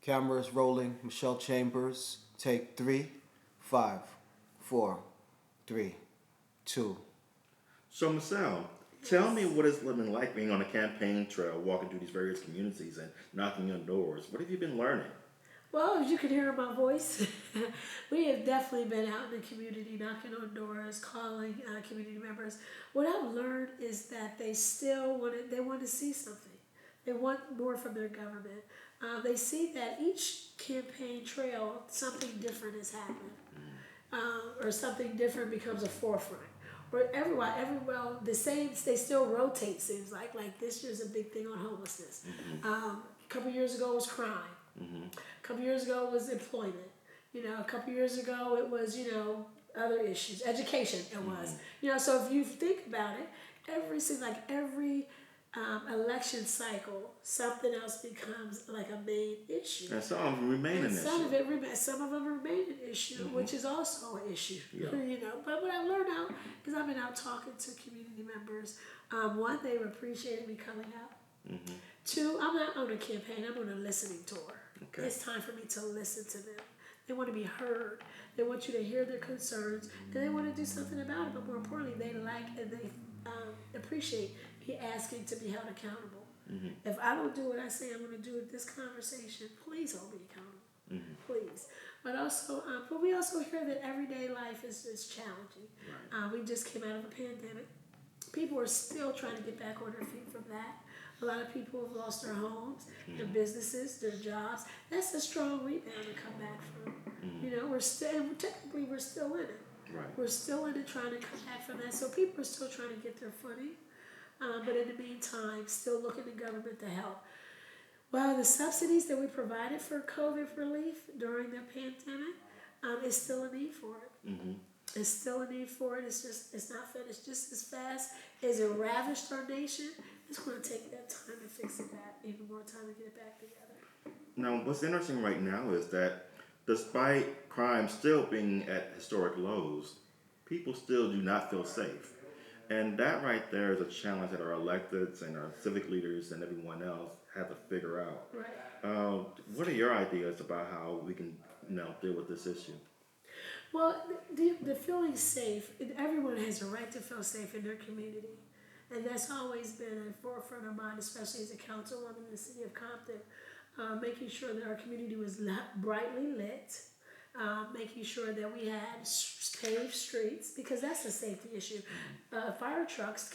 Cameras rolling. Michelle Chambers. Take 3, 5, 4, 3, 2. So, Michelle, tell me what it's been like being on a campaign trail, walking through these various communities and knocking on doors. What have you been learning? Well, as you can hear in my voice, we have definitely been out in the community, knocking on doors, calling community members. What I've learned is that they still want to see something. They want more from their government. They see that each campaign trail, something different has happened, or something different becomes a forefront. Or the same. They still rotate. Seems like this year's a big thing on homelessness. A couple years ago it was crime. A couple years ago it was employment. A couple years ago it was other issues, education. It was So if you think about it, every election cycle, something else becomes like a main issue. And some of them remain an issue. Some of them remain an issue, which is also an issue. Yeah. But what I've learned out is I've been out talking to community members. One, they appreciated me coming out. Two, I'm not on a campaign. I'm on a listening tour. Okay. It's time for me to listen to them. They want to be heard. They want you to hear their concerns, and they want to do something about it. But more importantly, they like and they appreciate me asking to be held accountable. If I don't do what I say I'm going to do with this conversation, please hold me accountable. Please. But we also hear that everyday life is challenging. Right. We just came out of a pandemic. People are still trying to get back on their feet from that. A lot of people have lost their homes, their businesses, their jobs. That's a strong rebound to come back from. We're still in it. Right. We're still in it trying to come back from that. So people are still trying to get their footing. But in the meantime, still looking to government to help. Well, the subsidies that we provided for COVID relief during the pandemic, is still a need for it. It's still a need for it. It's not finished just as fast as it ravished our nation. It's going to take that time to fix it back, even more time to get it back together. Now, what's interesting right now is that despite crime still being at historic lows, people still do not feel safe. And that right there is a challenge that our electeds and our civic leaders and everyone else have to figure out. Right. What are your ideas about how we can deal with this issue? Well, the feeling safe, everyone has a right to feel safe in their community. And that's always been a forefront of mine, especially as a councilwoman in the city of Compton, making sure that our community was brightly lit, making sure that we had paved streets, because that's a safety issue. Fire trucks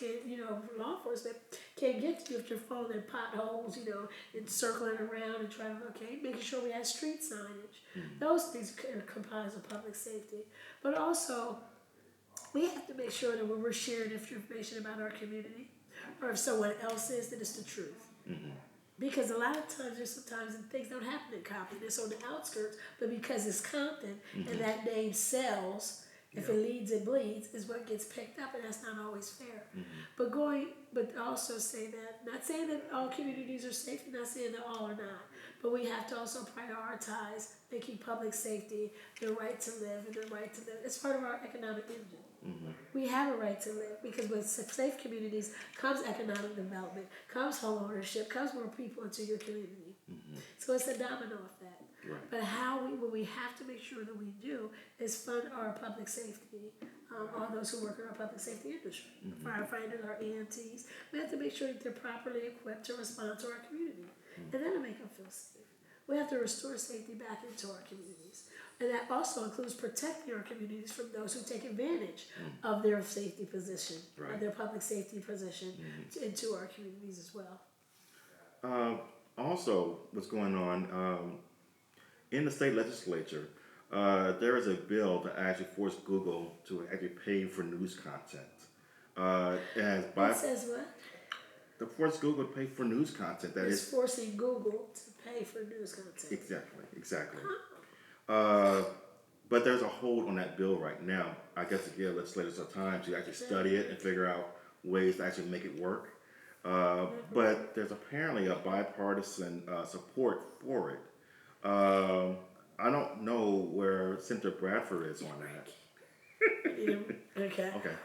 law enforcement can't get to you if you're falling in potholes, and circling around and trying to locate. Making sure we had street signage. Those things comprise of public safety. But also, we have to make sure that when we're sharing information about our community, or if someone else is, that it's the truth. Because a lot of times, sometimes things don't happen in Compton. It's on the outskirts, but because it's Compton and that name sells, if it leads, it bleeds, is what gets picked up, and that's not always fair. But also say that, not saying that all communities are safe, and not saying that all are not, but we have to also prioritize making public safety, the right to live, and the right to live. It's part of our economic engine. We have a right to live, because with safe communities comes economic development, comes home ownership, comes more people into your community. So it's a domino effect. Right. But what we have to make sure that we do is fund our public safety, all those who work in our public safety industry, firefighters, our EMTs. We have to make sure that they're properly equipped to respond to our community, and that'll make them feel safe. We have to restore safety back into our communities. And that also includes protecting our communities from those who take advantage of their safety position, of their public safety position into our communities as well. Also, what's going on in the state legislature, there is a bill to actually force Google to actually pay for news content. It says what? To force Google to pay for news content. It's forcing Google to pay for news content. Exactly. But there's a hold on that bill right now. I guess to give legislators some time to actually study it and figure out ways to actually make it work. But there's apparently a bipartisan support for it. I don't know where Senator Bradford is on that. Okay. Okay.